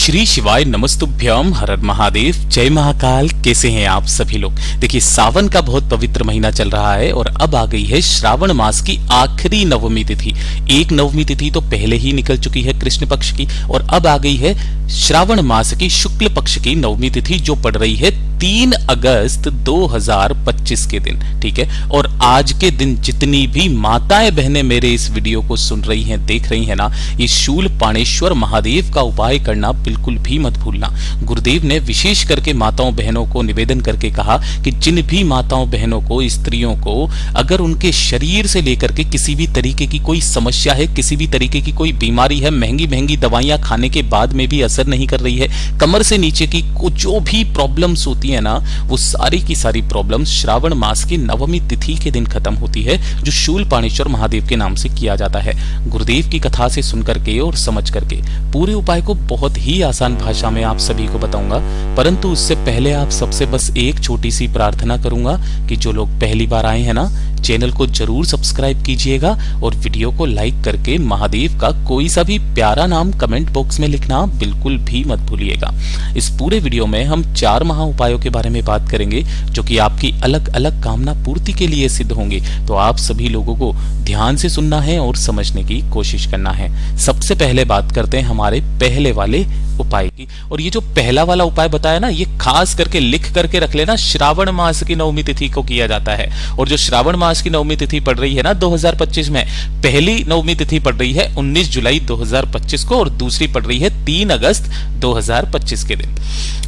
श्री शिवाय नमस्तुभ्यम, हर हर महादेव, जय महाकाल। कैसे हैं आप सभी लोग। देखिए, सावन का बहुत पवित्र महीना चल रहा है और अब आ गई है श्रावण मास की आखिरी नवमी तिथि। एक नवमी तिथि तो पहले ही निकल चुकी है कृष्ण पक्ष की, और अब आ गई है श्रावण मास की शुक्ल पक्ष की नवमी तिथि, जो पड़ रही है 3 अगस्त 2025 के दिन। ठीक है, और आज के दिन जितनी भी माताएं बहनें मेरे इस वीडियो को सुन रही हैं, देख रही हैं ना, ये शूल पाणेश्वर महादेव का उपाय करना बिल्कुल भी मत भूलना। गुरुदेव ने विशेष करके माताओं बहनों को निवेदन करके कहा कि जिन भी माताओं बहनों को, स्त्रियों को, अगर उनके शरीर से लेकर के किसी भी तरीके की कोई समस्या है, किसी भी तरीके की कोई बीमारी है, महंगी महंगी दवाइयां खाने के बाद में भी असर नहीं कर रही है, कमर से नीचे की जो भी प्रॉब्लम्स होती है ना, वो सारी की सारी प्रॉब्लम्स श्रावण मास की नवमी तिथि के दिन खत्म होती है, जो शूल पाणेश्वर महादेव के नाम से किया जाता है। गुरुदेव की कथा से सुन करके और समझ करके पूरे उपाय को बहुत ही आसान भाषा में आप सभी को बताऊंगा, परंतु उससे पहले आप सबसे बस एक छोटी सी प्रार्थना करूंगा कि जो लोग पहली बार आए हैं ना, चैनल को जरूर सब्सक्राइब कीजिएगा और वीडियो को लाइक करके महादेव का कोई सा भी प्यारा नाम कमेंट बॉक्स में लिखना बिल्कुल भी मत भूलिएगा। इस पूरे वीडियो में हम 4 महा उपायों के बारे में बात करेंगे, जो कि आपकी अलग अलग कामना पूर्ति के लिए सिद्ध होंगे। तो आप सभी लोगों को ध्यान से सुनना है और समझने की कोशिश करना है। सबसे पहले बात करते हैं हमारे पहले वाले उपाय की, और ये जो पहला वाला उपाय बताया ना, ये खास करके लिख करके रख लेना, श्रावण मास की नवमी तिथि को किया जाता है। और जो श्रावण मास की नवमी तिथि पड़ रही है ना 2025 में, पहली नवमी तिथि पड़ रही है 19 जुलाई 2025 को और दूसरी पड़ रही है 3 अगस्त 2025 के दिन।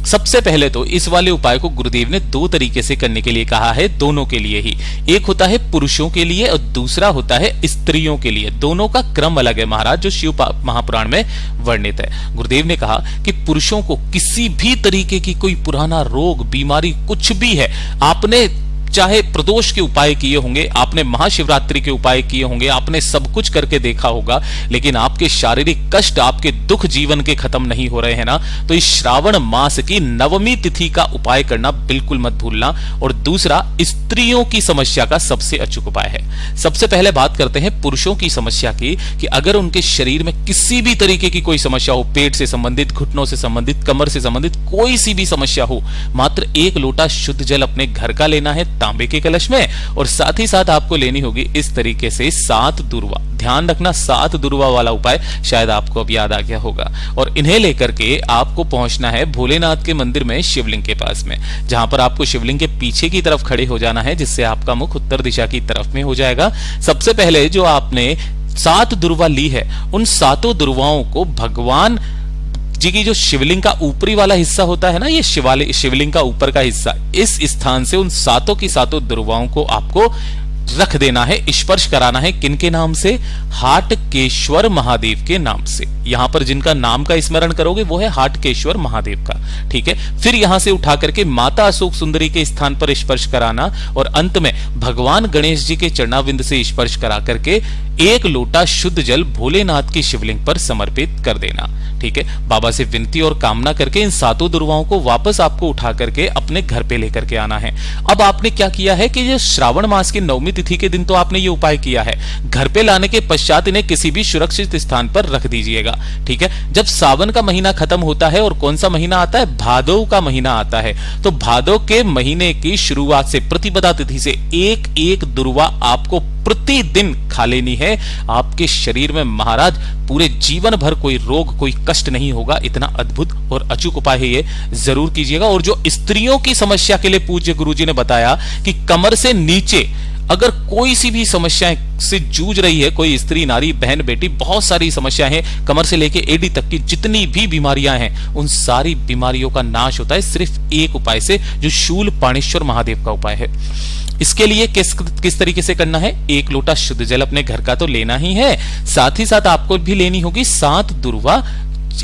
सबसे पहले तो इस वाले उपाय को गुरुदेव ने 2 तरीके से करने के लिए कहा है, दोनों के लिए ही। एक होता है पुरुषों के लिए और दूसरा होता है स्त्रियों के लिए। दोनों का क्रम अलग है महाराज, जो शिव महापुराण में वर्णित है। गुरुदेव ने कहा कि पुरुषों को किसी भी तरीके की कोई पुराना रोग, बीमारी, कुछ भी है, आपने चाहे प्रदोष के उपाय किए होंगे, आपने महाशिवरात्रि के उपाय किए होंगे, आपने सब कुछ करके देखा होगा, लेकिन आपके शारीरिक कष्ट, आपके दुख जीवन के खत्म नहीं हो रहे हैं ना, तो इस श्रावण मास की नवमी तिथि का उपाय करना बिल्कुल मत भूलना। और दूसरा, स्त्रियों की समस्या का सबसे अचूक उपाय है। सबसे पहले बात करते हैं पुरुषों की समस्या की, कि अगर उनके शरीर में किसी भी तरीके की कोई समस्या हो, पेट से संबंधित, घुटनों से संबंधित, कमर से संबंधित कोई सी भी समस्या हो, मात्र 1 लोटा शुद्ध जल अपने घर का लेना है, तांबे के कलश में, और साथ ही साथ आपको लेनी होगी इस तरीके से 7 दुर्वा। ध्यान रखना, 7 दुर्वा वाला उपाय शायद आपको अब याद आ गया होगा। और इन्हें लेकर के आपको पहुंचना है भोलेनाथ के मंदिर में, शिवलिंग के पास में, जहां पर आपको शिवलिंग के पीछे की तरफ खड़े हो जाना है, जिससे आपका मुख उत्तर दिशा की तरफ में हो जाएगा। सबसे पहले जो आपने 7 दुर्वा ली है, उन 7 दुर्वाओं को भगवान जी की जो शिवलिंग का ऊपरी वाला हिस्सा होता है ना, ये शिवलिंग का ऊपर का हिस्सा, इस स्थान से उन 7 की 7 दुर्वाओं को आपको रख देना है, स्पर्श कराना है। किनके नाम से? हाटकेश्वर महादेव के नाम से। यहां पर जिनका नाम का स्मरण करोगे वो है हाटकेश्वर महादेव का। ठीक है, फिर यहां से उठा करके माता अशोक सुंदरी के स्थान पर स्पर्श कराना, और अंत में भगवान गणेश जी के चरणाविंद से स्पर्श करा करके 1 लोटा शुद्ध जल भोलेनाथ की शिवलिंग पर समर्पित कर देना। ठीक है, बाबा से विनती और कामना करके इन 7 दुर्वाओं को वापस आपको उठा करके अपने घर पे लेकर के आना है। अब आपने क्या किया है कि ये श्रावण मास की नवमी तिथि के दिन तो आपने ये उपाय किया है, घर पे लाने के पश्चात इन्हें किसी भी सुरक्षित स्थान पर रख दीजिएगा। ठीक है, जब सावन का महीना खत्म होता है, और कौन सा महीना आता है? भादव का महीना आता है, तो भादव के महीने की शुरुआत से प्रतिपदा तिथि से 1-1 दुर्वा आपको प्रतिदिन खा लेनी है। आपके शरीर में महाराज पूरे जीवन भर कोई रोग, कोई कष्ट नहीं होगा। इतना अद्भुत और अचूक उपाय है ये, जरूर कीजिएगा। और जो स्त्रियों की समस्या के लिए पूज्य गुरुजी ने बताया कि कमर से नीचे अगर कोई सी भी समस्या से जूझ रही है, कोई स्त्री, नारी, बहन, बेटी, बहुत सारी समस्याएं हैं, कमर से लेके एडी तक की जितनी भी बीमारियां हैं, उन सारी बीमारियों का नाश होता है सिर्फ एक उपाय से, जो शूल पाणेश्वर महादेव का उपाय है। इसके लिए किस तरीके से करना है? 1 लोटा शुद्ध जल अपने घर का तो लेना ही है, साथ ही साथ आपको भी लेनी होगी 7 दुर्वा।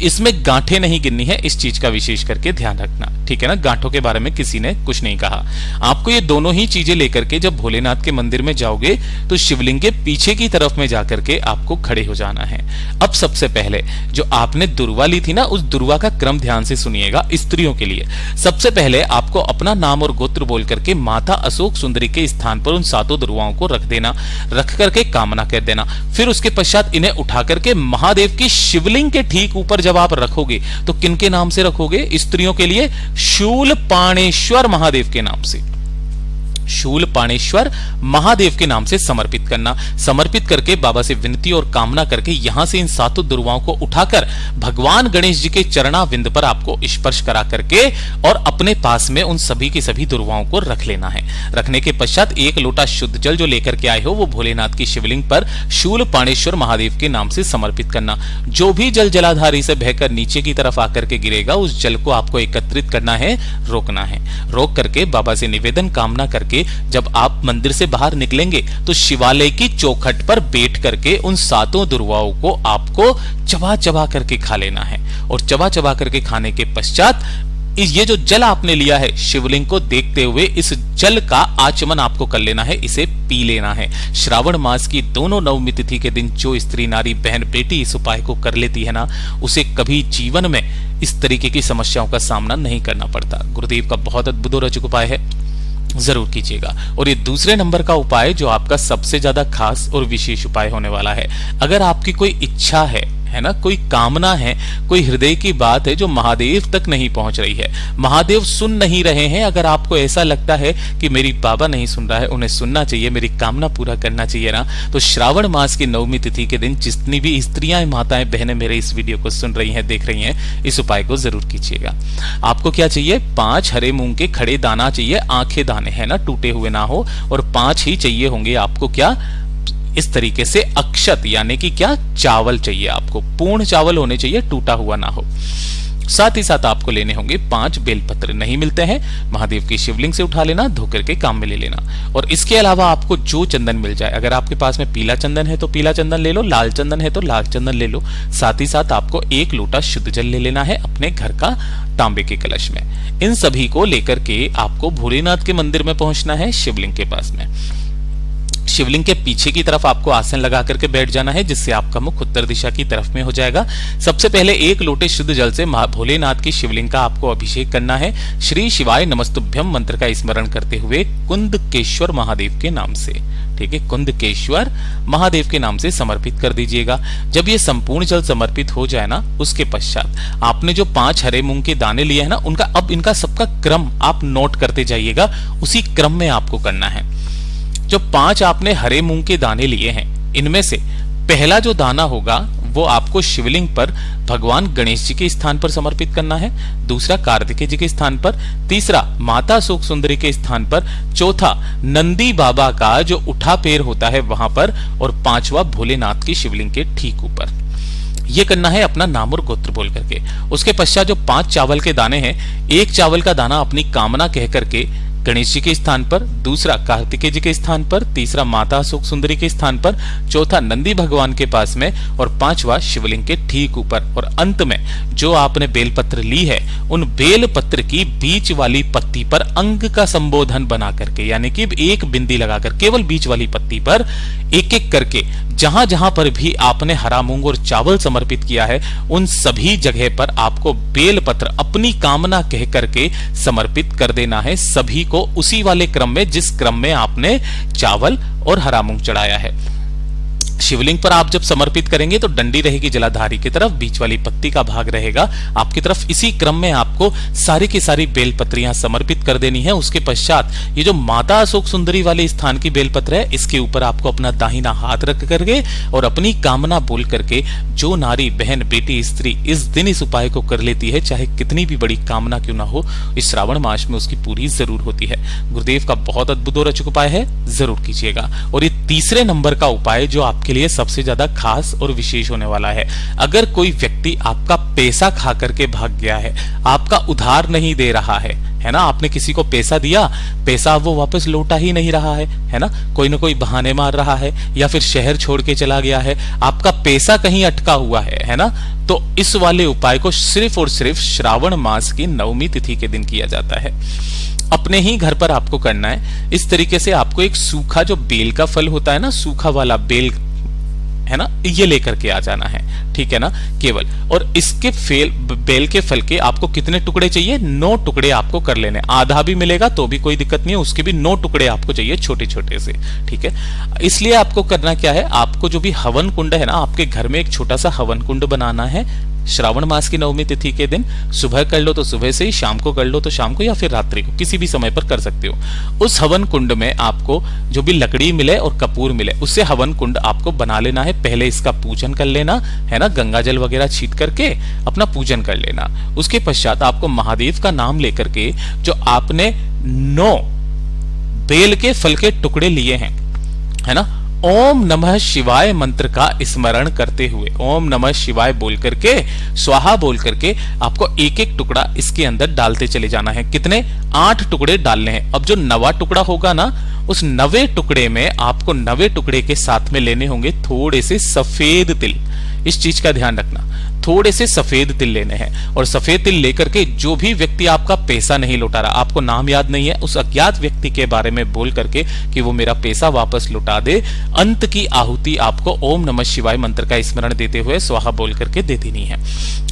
इसमें गांठें नहीं गिननी है, इस चीज का विशेष करके ध्यान रखना। ठीक है ना, गांठों के बारे में किसी ने कुछ नहीं कहा। आपको ये दोनों ही चीजें लेकर के जब भोलेनाथ के मंदिर में जाओगे, तो शिवलिंग के पीछे की तरफ में जाकर के आपको खड़े हो जाना है। अब सबसे पहले जो आपने दुर्वा ली थी ना, उस दुर्वा का क्रम ध्यान से सुनिएगा। स्त्रियों के लिए सबसे पहले आपको अपना नाम और गोत्र बोल करके माता अशोक सुंदरी के स्थान पर उन 7 दुर्वाओं को रख देना, रख करके कामना कर देना। फिर उसके पश्चात इन्हें उठा करके महादेव की शिवलिंग के ठीक ऊपर जब आप रखोगे तो किनके नाम से रखोगे? स्त्रियों के लिए शूलपाणेश्वर महादेव के नाम से, शूलपाणेश्वर महादेव के नाम से समर्पित करना। समर्पित करके बाबा से विनती और कामना करके यहां से इन 7 दुर्वाओं को उठाकर भगवान गणेश जी के चरणाविंद पर आपको स्पर्श करा करके और अपने पास में उन सभी की सभी दुर्वाओं को रख लेना है। रखने के पश्चात 1 लोटा शुद्ध जल जो लेकर के आए हो वो भोलेनाथ की शिवलिंग पर शूलपाणेश्वर महादेव के नाम से समर्पित करना। जो भी जल जलाधारी से बहकर नीचे की तरफ आकर के गिरेगा उस जल को आपको एकत्रित करना है, रोकना है। रोक करके बाबा से निवेदन कामना करके जब आप मंदिर से बाहर निकलेंगे तो शिवालय की चौखट पर बैठ करके उन 7 दुर्वाओं को आपको चबा चबा करके खा लेना है। और चबा चबा करके खाने के पश्चात ये जो जल आपने लिया है शिवलिंग को देखते हुए इस जल का आचमन आपको कर लेना है, इसे पी लेना है। श्रावण मास की दोनों नवमी तिथि के दिन जो स्त्री नारी बहन बेटी इस उपाय को कर लेती है ना, उसे कभी जीवन में इस तरीके की समस्याओं का सामना नहीं करना पड़ता। गुरुदेव का बहुत अद्भुत और अचूक उपाय है, जरूर कीजिएगा। और ये दूसरे नंबर का उपाय जो आपका सबसे ज्यादा खास और विशेष उपाय होने वाला है। अगर आपकी कोई इच्छा है ना, कोई कामना है, कोई हृदय की बात है जो महादेव तक नहीं पहुंच रही है, महादेव सुन नहीं रहे हैं, अगर आपको ऐसा लगता है कि मेरी बाबा नहीं सुन रहा है, उन्हें सुनना चाहिए, मेरी कामना पूरा करना चाहिए ना, तो श्रावण मास की नवमी तिथि के दिन जितनी भी स्त्रियां माताएं बहनें मेरे इस वीडियो को सुन रही हैं, देख रही हैं, इस उपाय को जरूर कीजिएगा। आपको क्या चाहिए? 5 हरे मूंग के खड़े दाना चाहिए, आंखें दाने है ना, टूटे हुए ना हो, और 5 ही चाहिए होंगे आपको क्या, इस तरीके से अक्षत यानी कि क्या, चावल चाहिए आपको, पूर्ण चावल होने चाहिए, टूटा हुआ ना हो। साथ ही साथ आपको लेने होंगे 5 बेलपत्र, नहीं मिलते हैं महादेव की शिवलिंग से उठा लेना, धो करके काम में ले लेना। और इसके अलावा आपको जो चंदन मिल जाए, अगर आपके पास में पीला चंदन है तो पीला चंदन ले लो, लाल चंदन है तो लाल चंदन ले लो। साथ ही साथ आपको 1 लोटा शुद्ध जल ले लेना है अपने घर का तांबे के कलश में। इन सभी को लेकर के आपको भोलेनाथ के मंदिर में पहुंचना है, शिवलिंग के पास में। शिवलिंग के पीछे की तरफ आपको आसन लगा करके बैठ जाना है, जिससे आपका मुख उत्तर दिशा की तरफ में हो जाएगा। सबसे पहले 1 लोटे शुद्ध जल से भोलेनाथ की शिवलिंग का आपको अभिषेक करना है। श्री शिवाय नमस्तुभ्यम मंत्र का स्मरण करते हुए कुंदकेश्वर महादेव के नाम से, ठीक है, कुंदकेश्वर महादेव के नाम से समर्पित कर दीजिएगा। जब ये संपूर्ण जल समर्पित हो जाए ना, उसके पश्चात आपने जो 5 हरे मूंग के दाने लिए हैं ना, उनका अब इनका सबका क्रम आप नोट करते जाइएगा, उसी क्रम में आपको करना है। जो 5 आपने हरे मूंग के दाने लिए हैं, इनमें से पहला जो दाना होगा वो आपको शिवलिंग पर भगवान गणेश जी के स्थान पर समर्पित करना है, दूसरा कार्तिकेय जी के स्थान पर, तीसरा माता शोक सुंदरी के स्थान पर, चौथा नंदी बाबा का जो उठा पैर होता है वहां पर, और 5वां भोलेनाथ की शिवलिंग के ठीक ऊपर। ये करना है अपना नाम और गोत्र बोल करके। उसके पश्चात जो 5 चावल के दाने हैं, 1 चावल का दाना अपनी कामना कह करके गणेश जी के स्थान पर, दूसरा कार्तिकेय जी के स्थान पर, तीसरा माता अशोक सुंदरी के स्थान पर, चौथा नंदी भगवान के पास में, और 5वां शिवलिंग के ठीक ऊपर। और अंत में जो आपने बेलपत्र ली है, उन बेलपत्र की बीच वाली पत्ती पर अंग का संबोधन बना करके, यानी कि एक बिंदी लगाकर केवल बीच वाली पत्ती पर एक एक करके जहां जहां पर भी आपने हरा मूंग और चावल समर्पित किया है, उन सभी जगह पर आपको बेलपत्र अपनी कामना कह करके समर्पित कर देना है, सभी को उसी वाले क्रम में जिस क्रम में आपने चावल और हरा मूंग चढ़ाया है। शिवलिंग पर आप जब समर्पित करेंगे तो डंडी रहेगी जलाधारी की तरफ, बीच वाली पत्ती का भाग रहेगा आपकी तरफ। इसी क्रम में आपको सारी की सारी बेलपत्रियां समर्पित कर देनी है। उसके पश्चात ये जो माता अशोक सुंदरी वाले स्थान की बेलपत्र है, इसके ऊपर आपको अपना दाहिना हाथ रख करके और अपनी कामना बोल करके, जो नारी बहन बेटी स्त्री इस दिन इस उपाय को कर लेती है, चाहे कितनी भी बड़ी कामना क्यों ना हो, इस श्रावण मास में उसकी पूरी जरूर होती है। गुरुदेव का बहुत अद्भुत और अचूक उपाय है, जरूर कीजिएगा। और ये तीसरे नंबर का उपाय जो आपके लिए सबसे ज्यादा खास और विशेष होने वाला है। अगर कोई व्यक्ति आपका पैसा खा करके भाग गया है, आपका उधार नहीं दे रहा है ना, आपने किसी को पैसा दिया, पैसा वो वापस लौटा ही नहीं रहा है ना, कोई ना कोई बहाने मार रहा है या फिर शहर छोड़ के चला गया है, आपका पैसा कहीं अटका हुआ है ना, तो इस वाले उपाय को सिर्फ और सिर्फ श्रावण मास की नवमी तिथि के दिन किया जाता है। अपने ही घर पर आपको करना है। इस तरीके से आपको एक सूखा जो बेल का फल होता है ना, सूखा वाला बेल है ना, ये लेकर के आ जाना है, ठीक है ना, केवल। और इसके बेल के फल के आपको कितने टुकड़े चाहिए? 9 टुकड़े आपको कर लेने। आधा भी मिलेगा तो भी कोई दिक्कत नहीं है, उसके भी 9 टुकड़े आपको चाहिए, छोटे छोटे से, ठीक है। इसलिए आपको करना क्या है, आपको जो भी हवन कुंड है ना, आपके घर में एक छोटा सा हवन कुंड बनाना है, श्रावण मास की नवमी तिथि के दिन सुबह कर लो तो सुबह से ही, शाम को कर लो तो शाम को, या फिर रात्रि को, किसी भी समय पर कर सकते हो। उस हवन कुंड में आपको जो भी लकड़ी मिले और कपूर मिले, उससे हवन कुंड आपको बना लेना है। पहले इसका पूजन कर लेना है ना, गंगा जल वगैरह छीट करके अपना पूजन कर लेना। उसके पश्चात आपको महादेव का नाम लेकर के जो आपने 9 बेल के फल के टुकड़े लिए हैं, है ना, ओम नमः शिवाय मंत्र का स्मरण करते हुए, ओम नमः शिवाय बोल करके, स्वाहा बोल करके आपको एक एक टुकड़ा इसके अंदर डालते चले जाना है। कितने? 8 टुकड़े डालने हैं। अब जो 9वां टुकड़ा होगा ना, उस 9वें टुकड़े में आपको 9वें टुकड़े के साथ में लेने होंगे थोड़े से सफेद तिल। इस चीज का ध्यान रखना, थोड़े से सफेद तिल लेने हैं। और सफेद तिल लेकर के जो भी व्यक्ति आपका पैसा नहीं लौटा रहा, आपको नाम याद नहीं है, उस अज्ञात व्यक्ति के बारे में बोल करके कि वो मेरा पैसा वापस लौटा दे, अंत की आहुति आपको ओम नमः शिवाय मंत्र का स्मरण देते हुए स्वाहा बोल करके दे देनी है।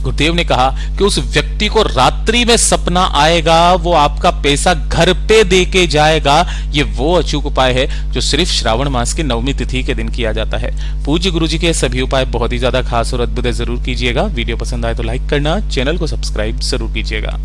गुरुदेव ने कहा कि उस व्यक्ति को रात्रि में सपना आएगा, वो आपका पैसा घर पे दे के जाएगा। ये वो अचूक उपाय है जो सिर्फ श्रावण मास की नवमी तिथि के दिन किया जाता है। पूज्य गुरु जी के सभी उपाय बहुत ही ज्यादा खास और अद्भुत है, जरूर कीजिएगा। वीडियो पसंद आए तो लाइक करना, चैनल को सब्सक्राइब जरूर कीजिएगा।